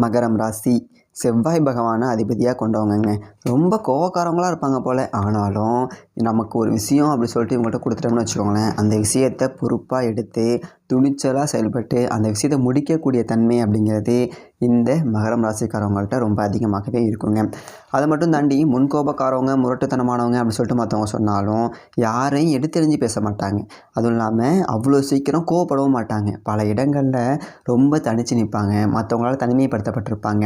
மகரம் ராசி செவ்வாய் பகவானை அதிபதியாக கொண்டவங்கங்க. ரொம்ப கோவக்காரங்களாக இருப்பாங்க போல். ஆனாலும் நமக்கு ஒரு விஷயம் அப்படி சொல்லிட்டு இவங்கள்ட்ட கொடுத்துட்டோம்னு வச்சுக்கோங்களேன், அந்த விஷயத்தை பொறுப்பாக எடுத்து துணிச்சலாக செயல்பட்டு அந்த விஷயத்தை முடிக்கக்கூடிய தன்மை அப்படிங்கிறது இந்த மகரம் ராசிக்காரவங்கள்ட்ட ரொம்ப அதிகமாகவே இருக்குங்க. அதை மட்டும் தாண்டி முன்கோபக்காரவங்க, முரட்டுத்தனமானவங்க அப்படின்னு சொல்லிட்டு மற்றவங்க சொன்னாலும் யாரையும் எடுத்தெறிஞ்சு பேச மாட்டாங்க. அதுவும் இல்லாமல் அவ்வளோ சீக்கிரம் கோவப்படவும் மாட்டாங்க. பல இடங்களில் ரொம்ப தனித்து நிற்பாங்க. மற்றவங்களால் தனிமைப்படுத்தப்பட்டிருப்பாங்க.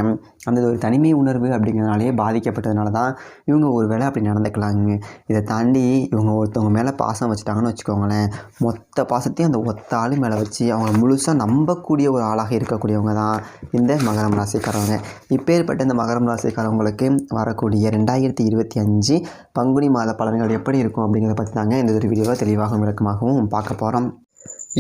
அந்த ஒரு தனிமை உணர்வு அப்படிங்கிறதுனாலே பாதிக்கப்பட்டதுனால தான் இவங்க ஒரு வேளை அப்படி நடந்துக்கலாங்க. இதை தாண்டி இவங்க ஒருத்தவங்க மேலே பாசம் வச்சுட்டாங்கன்னு வச்சுக்கோங்களேன், மொத்த பாசத்தையும் அந்த ஒத்த ஆள் மேலே வச்சு அவங்க முழுசாக நம்பக்கூடிய ஒரு ஆளாக இருக்கக்கூடியவங்க தான் இந்த மகரம் ராசிக்காரவங்க. இப்பேற்பட்ட இந்த மகரம் ராசிக்காரவங்களுக்கு வரக்கூடிய 2025 பங்குனி மாத பலன்கள் எப்படி இருக்கும் அப்படிங்கிறத பற்றி தாங்க இந்த ஒரு வீடியோவில் தெளிவாகவும் விளக்கமாகவும் பார்க்க போகிறோம்.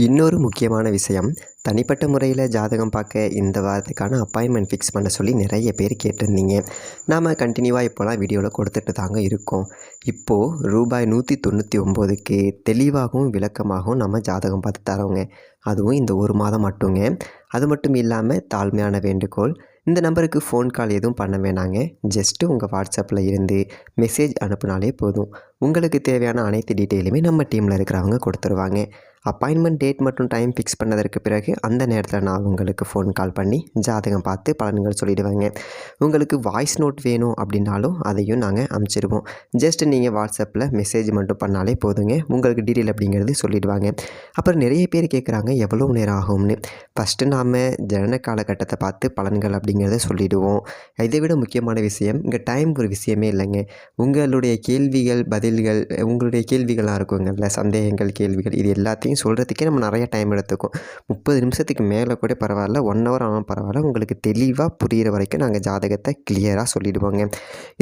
இன்னொரு முக்கியமான விஷயம், தனிப்பட்ட முறையில் ஜாதகம் பார்க்க இந்த வாரத்துக்கான அப்பாயின்மெண்ட் ஃபிக்ஸ் பண்ண சொல்லி நிறைய பேர் கேட்டிருந்தீங்க. நாம் கண்டினியூவாக இப்போலாம் வீடியோவில் கொடுத்துட்டு தாங்க இருக்கோம். இப்போது ரூபாய் 199க்கு தெளிவாகவும் விளக்கமாகவும் நம்ம ஜாதகம் பார்த்து தரோங்க. அதுவும் இந்த ஒரு மாதம் மட்டுங்க. அது மட்டும் இல்லாமல் தாழ்மையான வேண்டுகோள், இந்த நம்பருக்கு ஃபோன் கால் எதுவும் பண்ண வேணாங்க. ஜஸ்ட்டு உங்கள் வாட்ஸ்அப்பில் இருந்து மெசேஜ் அனுப்புனாலே போதும். உங்களுக்கு தேவையான அனைத்து டீட்டெயிலுமே நம்ம டீமில் இருக்கிறவங்க கொடுத்துருவாங்க. அப்பாயின்மெண்ட் டேட் மற்றும் டைம் ஃபிக்ஸ் பண்ணதற்கு பிறகு அந்த நேரத்தில் நான் உங்களுக்கு ஃபோன் கால் பண்ணி ஜாதகம் பார்த்து பலன்கள் சொல்லிவிடுவேங்க. உங்களுக்கு வாய்ஸ் நோட் வேணும் அப்படின்னாலும் அதையும் நாங்கள் அனுப்பிச்சிடுவோம். ஜஸ்ட் நீங்கள் வாட்ஸ்அப்பில் மெசேஜ் மட்டும் பண்ணாலே போதுங்க, உங்களுக்கு டீட்டெயில் அப்படிங்கிறது சொல்லிவிடுவாங்க. அப்புறம் நிறைய பேர் கேட்குறாங்க எவ்வளோ நேரம் ஆகும்னு. ஃபஸ்ட்டு நாம் ஜனன காலகட்டத்தை பார்த்து பலன்கள் அப்படிங்கிறத சொல்லிவிடுவோம். இதை விட முக்கியமான விஷயம், இங்கே டைம் ஒரு விஷயமே இல்லைங்க. உங்களுடைய கேள்விகள் பதில்கள், உங்களுடைய கேள்விகளாக இருக்குங்கள்ல, சந்தேகங்கள் கேள்விகள், இது எல்லாத்தையும் சொல்கிறதுக்கே நம்ம நிறைய டைம் எடுத்துக்கும். 30 நிமிஷத்துக்கு மேலே கூட பரவாயில்ல, 1 ஹவர் ஆனால் பரவாயில்ல, உங்களுக்கு தெளிவாக புரிகிற வரைக்கும் நாங்கள் ஜாதகத்தை கிளியராக சொல்லிவிடுவோங்க.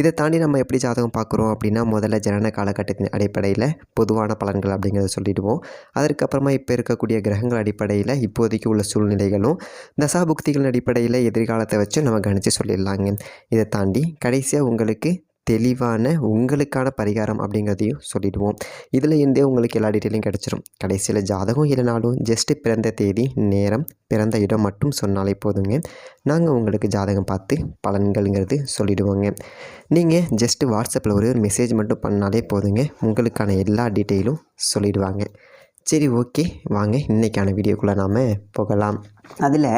இதை தாண்டி நம்ம எப்படி ஜாதகம் பார்க்குறோம் அப்படின்னா, முதல்ல ஜனன காலகட்டத்தின் அடிப்படையில் பொதுவான பலன்கள் அப்படிங்கிறத சொல்லிவிடுவோம். அதற்கப்புறமா இப்போ இருக்கக்கூடிய கிரகங்கள் அடிப்படையில் இப்போதைக்கு உள்ள சூழ்நிலைகளும், தசாபுக்திகளின் அடிப்படையில் எதிர்காலத்தை வச்சு நம்ம கணித்து சொல்லிடலாங்க. இதை தாண்டி கடைசியாக உங்களுக்கு தெளிவான உங்களுக்கான பரிகாரம் அப்படிங்கிறதையும் சொல்லிவிடுவோம். இதில் இருந்தே உங்களுக்கு எல்லா டீட்டெயிலும் கிடச்சிரும். கடைசியில் ஜாதகம் இல்லைனாலும் ஜஸ்ட்டு பிறந்த தேதி, நேரம், பிறந்த இடம் மட்டும் சொன்னாலே போதுங்க. நாங்கள் உங்களுக்கு ஜாதகம் பார்த்து பலன்கள்ங்கிறது சொல்லிவிடுவோங்க. நீங்கள் ஜஸ்ட்டு வாட்ஸ்அப்பில் ஒரு மெசேஜ் மட்டும் பண்ணாலே போதுங்க, உங்களுக்கான எல்லா டீட்டெயிலும் சொல்லிவிடுவாங்க. சரி, ஓகே, வாங்க இன்றைக்கான வீடியோக்குள்ளே நாம் போகலாம். அதில்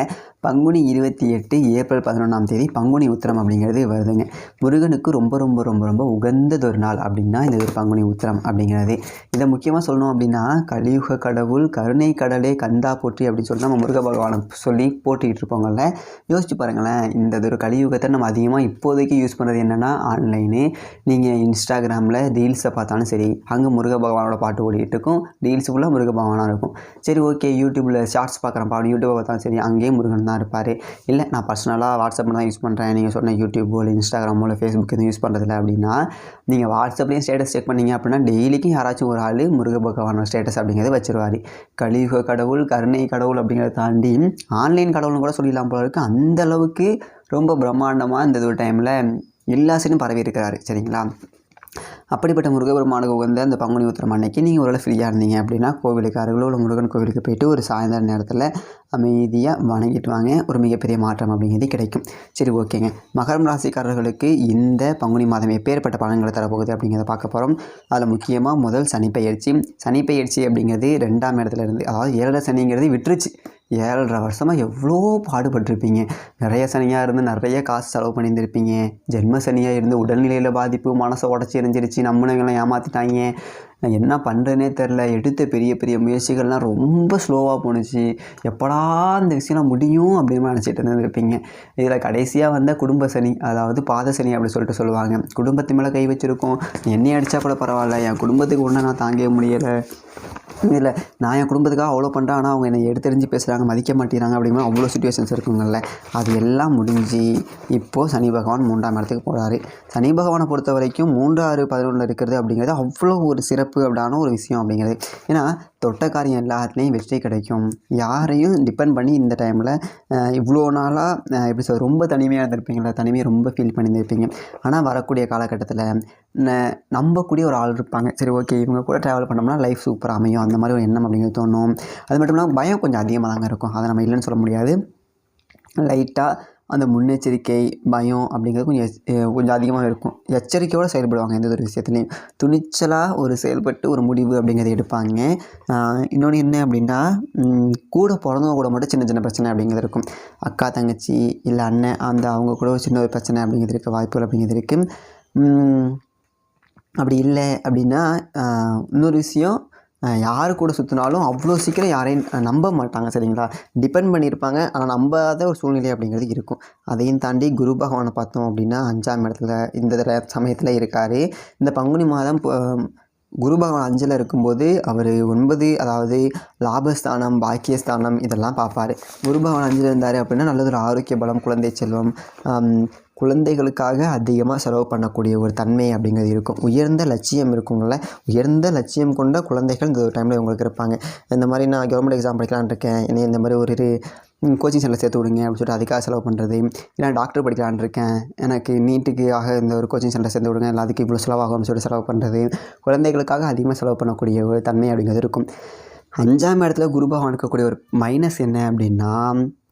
பங்குனி 28 ஏப்ரல் 11ஆம் தேதி பங்குனி உத்திரம் அப்படிங்கிறது வருதுங்க. முருகனுக்கு ரொம்ப ரொம்ப ரொம்ப ரொம்ப உகந்ததொரு நாள் அப்படின்னா இந்த ஒரு பங்குனி உத்திரம் அப்படிங்கிறது. இதை முக்கியமாக சொல்லணும் அப்படின்னா, கலியுக கடவுள் கருணை கடலே கந்தா போற்றி அப்படின்னு சொல்லி நம்ம முருக பகவானை சொல்லி போட்டிக்கிட்டு இருப்போங்கள்ல. யோசிச்சு பாருங்களேன், இந்த ஒரு கலியுகத்தை நம்ம அதிகமாக இப்போதைக்கு யூஸ் பண்ணுறது என்னென்னா ஆன்லைனு. நீங்கள் இன்ஸ்டாகிராமில் ரீல்ஸை பார்த்தாலும் சரி, அங்கே முருக பகவானோட பாட்டு ஓடிக்கிட்டு இருக்கும், ரீல்ஸ் ஃபுல்லாக முருக பகவானாக இருக்கும். சரி, ஓகே, யூடியூப்பில் ஷார்ட்ஸ் பார்க்குறேன் பாடு, யூடியூப்பை பார்த்தாலும் சரி, அங்கேயும் முருகன் தான் இருப்பார். இல்லை, நான் பர்சனலாக வாட்ஸ்அப் தான் யூஸ் பண்ணுறேன், நீங்கள் சொன்ன யூடியூப்போ இல்லை இன்ஸ்டாகிராமோ இல்லை ஃபேஸ்புக் எதுவும் யூஸ் பண்ணுறதில்ல அப்படின்னா, நீங்கள் வாட்ஸ்அப்லேயும் ஸ்டேட்டஸ் செக் பண்ணிங்க அப்படின்னா டெய்லிக்கும் யாராச்சும் ஒரு ஆள் முருக பகவானோட ஸ்டேட்டஸ் அப்படிங்கிறது வச்சுருவார். கலியுக கடவுள் கருணை கடவுள் அப்படிங்கிறத தாண்டி ஆன்லைன் கடவுள்னு கூட சொல்லிடலாம் போல இருக்குது. அந்தளவுக்கு ரொம்ப பிரம்மாண்டமாக இந்த ஒரு டைமில் எல்லா சைடும் பரவி இருக்கிறாரு. சரிங்களா? அப்படிப்பட்ட முருகபெருமானுக்கு உகந்த அந்த பங்குனி உத்திரம் அன்னைக்கு நீங்கள் ஒரு ஃப்ரீயாக இருந்தீங்க அப்படின்னா கோவிலுக்கு அருகில் உள்ள முருகன் கோவிலுக்கு போய்ட்டு ஒரு சாயந்தர நேரத்தில் அமைதியாக வணங்கிட்டு வாங்க. ஒரு மிகப்பெரிய மாற்றம் அப்படிங்கிறது கிடைக்கும். சரி, ஓகேங்க. மகரம் ராசிக்காரர்களுக்கு இந்த பங்குனி மாதம் எப்பேற்பட்ட பலன்களை தரப்போகுது அப்படிங்கிறத பார்க்க போகிறோம். அதில் முக்கியமாக முதல் சனிப்பெயர்ச்சி. சனிப்பெயர்ச்சி அப்படிங்கிறது 2ஆம் இடத்துல இருந்து, அதாவது 7 சனிங்கிறது விட்டுருச்சு. 7.5 வருஷமாக எவ்வளோ பாடுபட்டிருப்பீங்க. நிறைய சனியாக இருந்து நிறைய காசு செலவு பண்ணியிருந்திருப்பீங்க. ஜென்ம சனியாக இருந்து உடல்நிலையில் பாதிப்பு, மனசை உடச்சி எரிஞ்சிருச்சு, நம்மளுங்கெல்லாம் ஏமாற்றிட்டாங்க, நான் என்ன பண்ணுறேனே தெரில, எடுத்த பெரிய பெரிய முயற்சிகள்லாம் ரொம்ப ஸ்லோவாக போணுச்சு, எப்படா இந்த விஷயம்லாம் முடியும் அப்படின்னு நினச்சிட்டு இருந்திருப்பீங்க. இதில் கடைசியாக வந்த குடும்ப சனி, அதாவது பாத சனி அப்படி சொல்லிட்டு சொல்லுவாங்க. குடும்பத்து மேலே கை வச்சுருக்கோம், என்னையை அடித்தா கூட பரவாயில்ல, என் குடும்பத்துக்கு ஒன்றும் நான் தாங்கவே முடியலை, இதில் நான் என் குடும்பத்துக்காக அவ்வளோ பண்ணுறேன், ஆனால் அவங்க என்னை எடுத்தெறிஞ்சு பேசுகிறாங்க, மதிக்க மாட்டேறாங்க அப்படிங்கிற அவ்வளோ சுச்சுவேஷன்ஸ் இருக்குங்கள்ல. அது எல்லாம் முடிஞ்சு இப்போது சனி பகவான் 3ஆம் இடத்துக்கு போகிறாரு. சனி பகவானை பொறுத்த வரைக்கும் 3, 6, 11 இருக்கிறது அப்படிங்கிறது அவ்வளோ ஒரு சிறப்பு அப்படியான ஒரு விஷயம் அப்படிங்கிறது. ஏன்னா தொட்ட காரியம் எல்லாத்துலேயும் வெற்றி கிடைக்கும். யாரையும் டிபெண்ட் பண்ணி இந்த டைமில் இவ்வளோ நாளாக எப்படி சொல்ல, ரொம்ப தனிமையாக இருந்திருப்பீங்களா, தனிமையை ரொம்ப ஃபீல் பண்ணியிருந்திருப்பீங்க. ஆனால் வரக்கூடிய காலகட்டத்தில் நம்பக்கூடிய ஒரு ஆள் இருப்பாங்க. சரி, ஓகே, இவங்க கூட ட்ராவல் பண்ணோம்னா லைஃப் சூப்பராக அமையும், அந்த மாதிரி ஒரு எண்ணம் அப்படிங்கிறது தோணும். அது மட்டும் இல்லாமல் பயம் கொஞ்சம் அதிகமாக தாங்க இருக்கும், அதை நம்ம இல்லைன்னு சொல்ல முடியாது. லைட்டாக அந்த முன்னெச்சரிக்கை பயம் அப்படிங்கிறது கொஞ்சம் அதிகமாக இருக்கும். எச்சரிக்கையோடு செயல்படுவாங்க எந்த ஒரு விஷயத்துலையும். துணிச்சலாக ஒரு செயல்பட்டு ஒரு முடிவு அப்படிங்கிறத எடுப்பாங்க. இன்னொன்று என்ன அப்படின்னா கூட பிறந்தவங்க கூட மட்டும் சின்ன சின்ன பிரச்சனை அப்படிங்கிறது இருக்கும். அக்கா தங்கச்சி இல்லை அண்ணன் அவங்க கூட ஒரு சின்ன ஒரு பிரச்சனை அப்படிங்கிறது இருக்க வாய்ப்புகள் அப்படிங்கிறது இருக்குது. அப்படி இல்லை அப்படின்னா இன்னொரு விஷயம், யார் கூட சுற்றினாலும் அவ்வளோ சீக்கிரம் யாரையும் நம்ப மாட்டாங்க. சரிங்களா? டிபெண்ட் பண்ணியிருப்பாங்க. ஆனால் நம்பாத ஒரு சூழ்நிலை அப்படிங்கிறது இருக்கும். அதையும் தாண்டி குரு பகவானை பார்த்தோம் அப்படின்னா 5ஆம் இடத்துல இந்த சமயத்தில் இருக்கார். இந்த பங்குனி மாதம் குரு பகவான் 5ல் இருக்கும்போது அவர் 9, அதாவது லாபஸ்தானம், பாக்கியஸ்தானம் இதெல்லாம் பார்ப்பார். குரு பகவான் 5ல் இருந்தார் அப்படின்னா நல்லது ஒரு ஆரோக்கிய பலம், குழந்தை செல்வம், குழந்தைகளுக்காக அதிகமாக செலவு பண்ணக்கூடிய ஒரு தன்மை அப்படிங்கிறது இருக்கும். உயர்ந்த லட்சியம் இருக்குங்கள, உயர்ந்த லட்சியம் கொண்ட குழந்தைகள் இந்த டைமில் உங்களுக்கு இருப்பாங்க. இந்த மாதிரி நான் கவர்மெண்ட் எக்ஸாம் படிக்கலான்னு இருக்கேன், என்னை இந்த மாதிரி ஒரு கோச்சிங் சென்டர் சேர்த்து விடுங்க அப்படின்னு சொல்லிட்டு அதுக்காக செலவு பண்ணுறது. இல்லை டாக்டர் படிக்கலான்னு இருக்கேன், எனக்கு நீட்டுக்காக இந்த ஒரு கோச்சிங் சென்டர் சேர்த்து விடுங்க, இல்லை அதுக்கு இவ்வளோ செலவாகும்னு சொல்லிட்டு செலவு பண்ணுறது. குழந்தைகளுக்காக அதிகமாக செலவு பண்ணக்கூடிய ஒரு தன்மை அப்படிங்கிறது இருக்கும். 5ஆம் இடத்துல குரு பகவான் இருக்கக்கூடிய ஒரு மைனஸ் என்ன அப்படின்னா,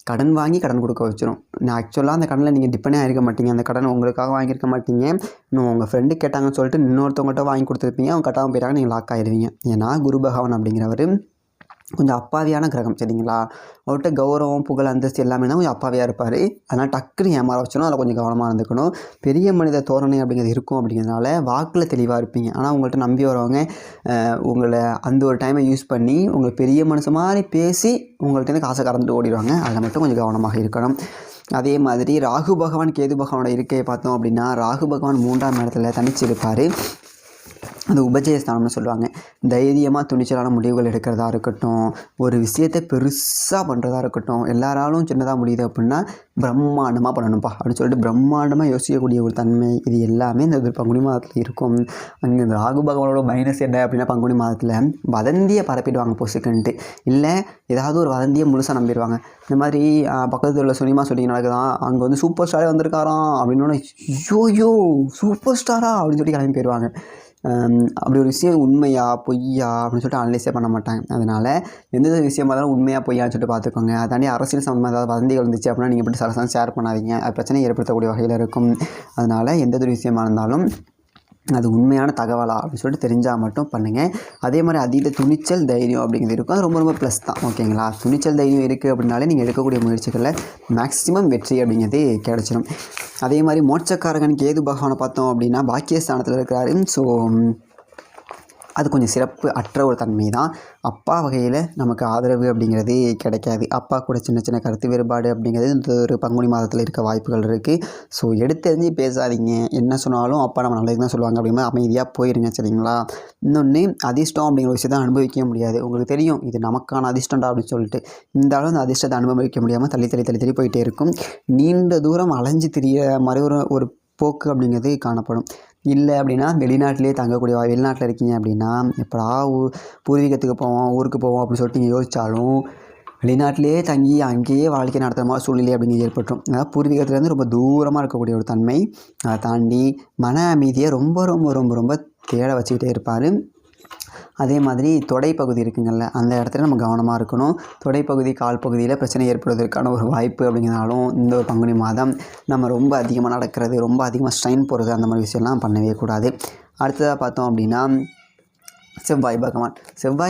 கடன் வாங்கி கடன் கொடுக்க வச்சிடும். ஆக்சுவலாக அந்த கடனில் நீங்கள் டிபெண்டே ஆகிருக்க மாட்டீங்க. அந்த கடன் உங்களுக்காக வாங்கியிருக்க மாட்டீங்க. இன்னும் உங்கள் ஃப்ரெண்டு கேட்டாங்கன்னு சொல்லிட்டு இன்னொருத்தவங்கள்ட்ட வாங்கி கொடுத்துருப்பீங்க. அவங்க கட்டாமல் போயிட்டாங்க, நீங்கள் லாக் ஆகிடுவீங்க. ஏன்னா குரு பகவான் அப்படிங்கிறவர் கொஞ்சம் அப்பாவியான கிரகம். சரிங்களா? அவர்கிட்ட கௌரவம், புகழ், அந்தஸ்து எல்லாமே தான் கொஞ்சம் அப்பாவியாக இருப்பார். அதனால் டக்குன்னு ஏமாற வச்சணும். அதில் கொஞ்சம் கவனமாக இருந்துக்கணும். பெரிய மனித தோரணை அப்படிங்கிறது இருக்கும். அப்படிங்கிறதுனால வாக்கில் தெளிவாக இருப்பீங்க. ஆனால் உங்கள்கிட்ட நம்பி வரவங்க உங்களை அந்த ஒரு டைமை யூஸ் பண்ணி உங்களை பெரிய மனுஷன் மாதிரி பேசி உங்கள்கிட்ட காசை கறந்துட்டு ஓடிடுவாங்க. அதில் மட்டும் கொஞ்சம் கவனமாக இருக்கணும். அதே மாதிரி ராகு பகவான் கேது பகவானோட இருக்கையை பார்த்தோம் அப்படின்னா, ராகு பகவான் 3ஆம் இடத்துல தனிச்சு இருப்பார். அது உபஜயஸ்தானம்னு சொல்லுவாங்க. தைரியமாக துணிச்சலான முடிவுகள் எடுக்கிறதா இருக்கட்டும், ஒரு விஷயத்தை பெருசாக பண்ணுறதா இருக்கட்டும், எல்லாராலும் சின்னதாக முடியுது அப்படின்னா பிரம்மாண்டமாக பண்ணணும்ப்பா அப்படின்னு சொல்லிட்டு பிரம்மாண்டமாக யோசிக்கக்கூடிய ஒரு தன்மை, இது எல்லாமே இந்த பங்குனி மாதத்தில் இருக்கும். அங்கே இந்த ராகு பகவானோட மைனஸ் என்ன அப்படின்னா, பங்குனி மாதத்தில் வதந்தியை பரப்பிடுவாங்க பொசுக்குன்ட்டு. இல்லை ஏதாவது ஒரு வதந்தியை முழுசாக நம்பிடுவாங்க. இந்த மாதிரி பக்கத்தில் உள்ள சினிமா ஷூட்டிங் நடக்குதான், அங்கே வந்து சூப்பர் ஸ்டாரே வந்திருக்காராம் அப்படின்னு, ஐயோ சூப்பர் ஸ்டாரா அப்படின்னு சொல்லி கிளம்பி போயிடுவாங்க. அப்படி ஒரு விஷயம் உண்மையா பொய்யா அப்படின்னு சொல்லிட்டு அனலைஸே பண்ண மாட்டாங்க. அதனால் எந்தெந்த விஷயமா இருந்தாலும் உண்மையாக பொய்யான்னு சொல்லிட்டு பார்த்துக்கோங்க. அதை தாண்டி அரசியல் சம்மந்தமாக ஏதாவது வதந்திகள் இருந்துச்சு அப்படின்னா நீங்கள் இப்படி சரசாக ஷேர் பண்ணாதீங்க. அது பிரச்சனை ஏற்படுத்தக்கூடிய வகையில் இருக்கும். அதனால் எந்த ஒரு விஷயமா இருந்தாலும் அது உண்மையான தகவலா அப்படின்னு சொல்லிட்டு தெரிஞ்சால் மட்டும் பண்ணுங்கள். அதே மாதிரி அதீத துணிச்சல், தைரியம் அப்படிங்கிறது இருக்கும். அது ரொம்ப ரொம்ப ப்ளஸ் தான். ஓகேங்களா? துணிச்சல், தைரியம் இருக்குது அப்படின்னாலே நீங்கள் எடுக்கக்கூடிய முயற்சிகளில் மேக்ஸிமம் வெற்றி அப்படிங்கிறது கிடச்சிடும். அதே மாதிரி மோட்சக்காரகன் கேது பகவானை பார்த்தோம் அப்படின்னா பாக்கியஸ்தானத்தில் இருக்கிறாரு. ஸோ அது கொஞ்சம் சிறப்பு அற்ற ஒரு தன்மை தான். அப்பா வகையில் நமக்கு ஆதரவு அப்படிங்கிறது கிடைக்காது. அப்பா கூட சின்ன சின்ன கருத்து வேறுபாடு அப்படிங்கிறது இந்த ஒரு பங்குனி மாதத்தில் இருக்க வாய்ப்புகள் இருக்குது. ஸோ எடுத்தெறிஞ்சு பேசாதீங்க. என்ன சொன்னாலும் அப்பா நம்ம நல்லது தான் சொல்லுவாங்க அப்படிங்கிற அமைதியாக போயிருங்க. சரிங்களா? இன்னொன்று, அதிர்ஷ்டம் அப்படிங்கிற விஷயத்தை அனுபவிக்க முடியாது. உங்களுக்கு தெரியும் இது நமக்கான அதிர்ஷ்டம்டா அப்படின்னு சொல்லிட்டு, இந்த அளவு அந்த அதிர்ஷ்டத்தை அனுபவிக்க முடியாமல் தள்ளி போயிட்டே இருக்கும். நீண்ட தூரம் அலைஞ்சு திரிய மாதிரி ஒரு போக்கு அப்படிங்கிறது காணப்படும். இல்லை அப்படின்னா வெளிநாட்டிலே தங்கக்கூடிய வெளிநாட்டில் இருக்கீங்க அப்படின்னா எப்படா பூர்வீகத்துக்கு போவோம், ஊருக்கு போவோம் அப்படின்னு சொல்லிட்டு நீங்கள் யோசித்தாலும் வெளிநாட்டிலே தங்கி அங்கேயே வாழ்க்கை நடத்துகிற மாதிரி சூழ்நிலை அப்படிங்கிறது ஏற்பட்டுரும். அதாவது பூர்வீகத்துலேருந்து ரொம்ப தூரமாக இருக்கக்கூடிய ஒரு தன்மை. அதை தாண்டி மன அமைதியை ரொம்ப ரொம்ப ரொம்ப ரொம்ப தேட வச்சுக்கிட்டே இருப்பார். அதே மாதிரி தொடைப்பகுதி இருக்குங்கள்ல, அந்த இடத்துல நம்ம கவனமாக இருக்கணும். தொடைப்பகுதி, கால் பகுதியில் பிரச்சனை ஏற்படுவதற்கான ஒரு வாய்ப்பு அப்படிங்கிறனாலும் இந்த ஒரு பங்குனி மாதம் நம்ம ரொம்ப அதிகமாக நடக்கிறது, ரொம்ப அதிகமாக ஸ்ட்ரெயின் போடுறது, அந்த மாதிரி விஷயம்லாம் பண்ணவே கூடாது. அடுத்ததாக பார்த்தோம் அப்படின்னா செவ்வாய்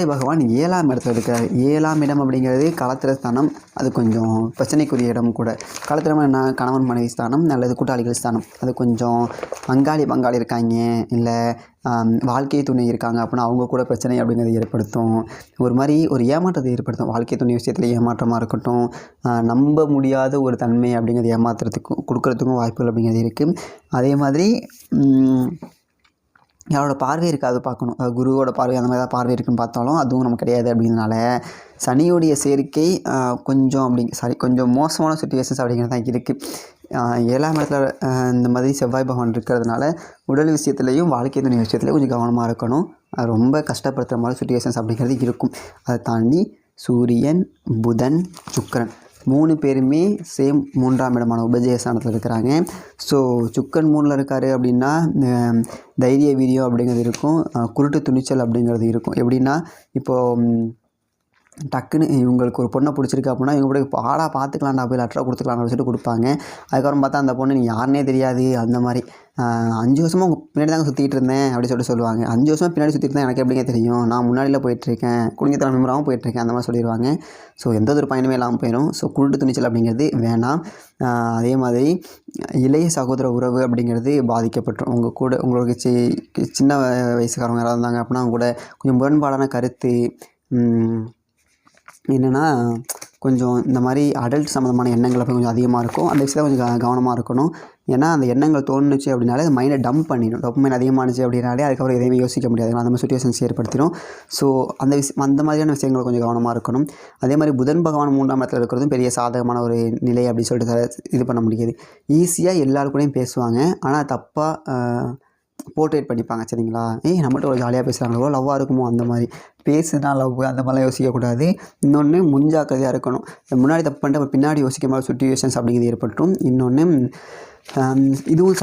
பகவான் 7ஆம் இடத்துல இருக்கிறார். 7ஆம் இடம் அப்படிங்கிறது களத்திர ஸ்தானம். அது கொஞ்சம் பிரச்சனைக்குரிய இடம் கூட. களத்திரம் என்ன, கணவன் மனைவி ஸ்தானம் அல்லது கூட்டாளிகள் ஸ்தானம். அது கொஞ்சம் பங்காளி இருக்காங்க, இல்லை வாழ்க்கை துணை இருக்காங்க அப்படின்னா அவங்க கூட பிரச்சனை அப்படிங்கிறது ஏற்படுத்தும். ஒரு மாதிரி ஒரு ஏமாற்றத்தை ஏற்படுத்தும். வாழ்க்கை துணை விஷயத்தில் ஏமாற்றமாக இருக்கட்டும், நம்ப முடியாத ஒரு தன்மை அப்படிங்கிறது ஏமாத்துறதுக்கும் கொடுக்கறதுக்கும் வாய்ப்புகள் அப்படிங்கிறது இருக்குது. அதே மாதிரி யாரோட பார்வை இருக்காது பார்க்கணும். குருவோட பார்வை அந்த மாதிரி தான் பார்வை இருக்குன்னு பார்த்தாலும் அதுவும் நமக்கு கிடையாது. அப்படிங்கிறதுனால சனியோடைய சேர்க்கை கொஞ்சம் மோசமான சிச்சுவேஷன்ஸ் அப்படிங்கிறது தான் இருக்குது. 7ஆம் இடத்துல இந்த மாதிரி செவ்வாய் பகவான் இருக்கிறதுனால உடல் விஷயத்துலையும் வாழ்க்கை துணை விஷயத்துலையும் கொஞ்சம் கவனமாக இருக்கணும். அது ரொம்ப கஷ்டப்படுத்துகிற மாதிரி சிச்சுவேஷன்ஸ் அப்படிங்கிறது இருக்கும். அதை தாண்டி சூரியன், புதன், சுக்கிரன் 3 பேருமே சேம் 3ஆம் இடமான உபஜயஸ்தானத்தில் இருக்கிறாங்க. ஸோ சுக்கரன் 3ல் இருக்கார் அப்படின்னா தைரிய வீரியம் அப்படிங்கிறது இருக்கும். குருட்டு துணிச்சல் அப்படிங்கிறது இருக்கும். எப்படின்னா இப்போது டக்குன்னு இவங்களுக்கு ஒரு பொண்ணை பிடிச்சிருக்கு அப்படின்னா இவங்க போய் ஆடா பார்த்துக்கலாம்டா போய் லெட்டரை கொடுத்துக்கலாம் அப்படின்னு சொல்லிட்டு கொடுப்பாங்க. அதுக்கப்புறம் பார்த்தா அந்த பொண்ணு நீ யாருனே தெரியாது அந்த மாதிரி 5 வருஷமாக உங்கள் பின்னாடி தாங்க சுற்றிட்டு இருந்தேன் அப்படின்னு சொல்லிட்டு சொல்லுவாங்க. 5 வருஷமாக பின்னாடி சுற்றிட்டு இருந்தேன் எனக்கு எப்படிங்க தெரியும், நான் முன்னாடியில் போயிட்டுருக்கேன், குடிஞ்சத்தனம் மெம்பராகவும் போயிட்டுருக்கேன் அந்த மாதிரி சொல்லிடுவாங்க. ஸோ எந்த ஒரு பயனுமே இல்லாமல் போயிடும். ஸோ குருட்டு துணிச்சல் அப்படிங்கிறது வேணாம். அதே மாதிரி இளைய சகோதர உறவு அப்படிங்கிறது பாதிக்கப்பட்டுரும். உங்கள் கூட உங்களுக்கு சின்ன வயசுக்காரங்க யாராவது இருந்தாங்க அப்படின்னா அவங்க கூட கொஞ்சம் முரண்பாடான கருத்து என்னென்னா கொஞ்சம் இந்த மாதிரி அடல்ட் சம்மந்தமான எண்ணங்கள் அப்போ கொஞ்சம் அதிகமாக இருக்கும். அந்த விஷயத்தில் கொஞ்சம் கவனமாக இருக்கணும். ஏன்னா அந்த எண்ணங்கள் தோணுச்சு அப்படின்னாலே அது மைண்டை டம்ப் பண்ணிடும். டொப்பமைன் அதிகமானுச்சு அப்படின்னாலே அதுக்கப்புறம் எதையுமே யோசிக்க முடியாது. அந்த மாதிரி சுச்சுவேஷன்ஸ் ஏற்படுத்திடும். ஸோ அந்த மாதிரியான விஷயங்கள் கொஞ்சம் கவனமாக இருக்கணும். அதே மாதிரி புதன் பகவான் 3ஆம் இடத்துல இருக்கிறதும் பெரிய சாதகமான ஒரு நிலை அப்படின்னு சொல்லிட்டு இது பண்ண முடியாது. ஈஸியாக எல்லாருக்கூடையும் பேசுவாங்க. ஆனால் தப்பாக போர்ட்ரேட் பண்ணிப்பாங்க. சரிங்களா, நம்மகிட்ட ஒரு ஜாலியாக பேசுகிறாங்களோ லவ்வாக இருக்குமோ அந்த மாதிரி பேசுனா லவ் அந்த மாதிரிலாம் யோசிக்கக்கூடாது. இன்னொன்று முன்ஜாக்கிரதையாக இருக்கணும். முன்னாடி தப்பு பண்ணிட்டு பின்னாடி யோசிக்க மாதிரி சுச்சுவேஷன்ஸ் அப்படிங்கிறது ஏற்பட்டுரும். இன்னொன்று இதுவும்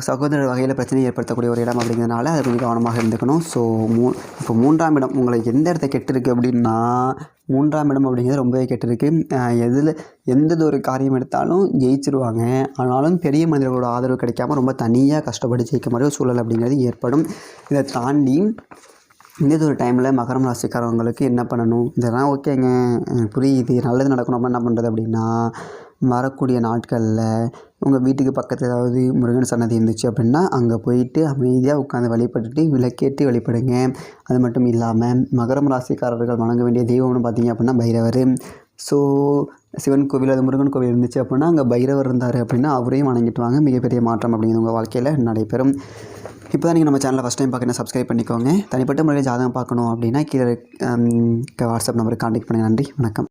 சகோதரர் வகையில் பிரச்சனை ஏற்படுத்தக்கூடிய ஒரு இடம் அப்படிங்கிறதுனால அது கொஞ்சம் கவனமாக இருந்துக்கணும். ஸோ இப்போ 3ஆம் இடம் உங்களுக்கு எந்த இடத்த கெட்டிருக்கு அப்படின்னா 3ஆம் இடம் அப்படிங்கிறது ரொம்பவே கெட்டிருக்கு. எந்த ஒரு காரியம் எடுத்தாலும் ஜெயிச்சிருவாங்க. ஆனாலும் பெரிய மனிதர்களோட ஆதரவு கிடைக்காம ரொம்ப தனியாக கஷ்டப்பட்டு ஜெயிக்க மாதிரி ஒரு சூழல் அப்படிங்கிறது ஏற்படும். இதை தாண்டி இந்த ஒரு டைமில் மகரம் ராசிக்காரவங்களுக்கு என்ன பண்ணணும், இதெல்லாம் ஓகேங்க புரியுது, நல்லது நடக்கணும் அப்படின்னா என்ன பண்ணுறது அப்படின்னா, வரக்கூடிய நாட்களில் உங்கள் வீட்டுக்கு பக்கத்தில் ஏதாவது முருகன் சன்னதி இருந்துச்சு அப்படின்னா அங்கே போயிட்டு அமைதியாக உட்காந்து வழிபட்டுட்டு விளக்கேற்றி வழிபடுங்க. அது மட்டும் இல்லாமல் மகரம் ராசிக்காரர்கள் வணங்க வேண்டிய தெய்வம்னு பார்த்தீங்க அப்படின்னா பைரவர். ஸோ சிவன் கோவில் அது முருகன் கோவில் இருந்துச்சு அப்படின்னா அங்கே பைரவர் இருந்தார் அப்படின்னா அவரையும் வணங்கிட்டு வாங்க. மிகப்பெரிய மாற்றம் அப்படிங்கிறது உங்கள் வாழ்க்கையில் நடைபெறும். இப்போ தான் நீங்கள் நம்ம சேனலை ஃபஸ்ட் டைம் பார்க்கணும், சப்ஸ்கிரைப் பண்ணிக்கோங்க. தனிப்பட்ட முறையில் ஜாதகம் பார்க்கணும் அப்படின்னா கீழே வாட்ஸ்அப் நம்பருக்கு கான்டெக்ட் பண்ணுங்கள். நன்றி, வணக்கம்.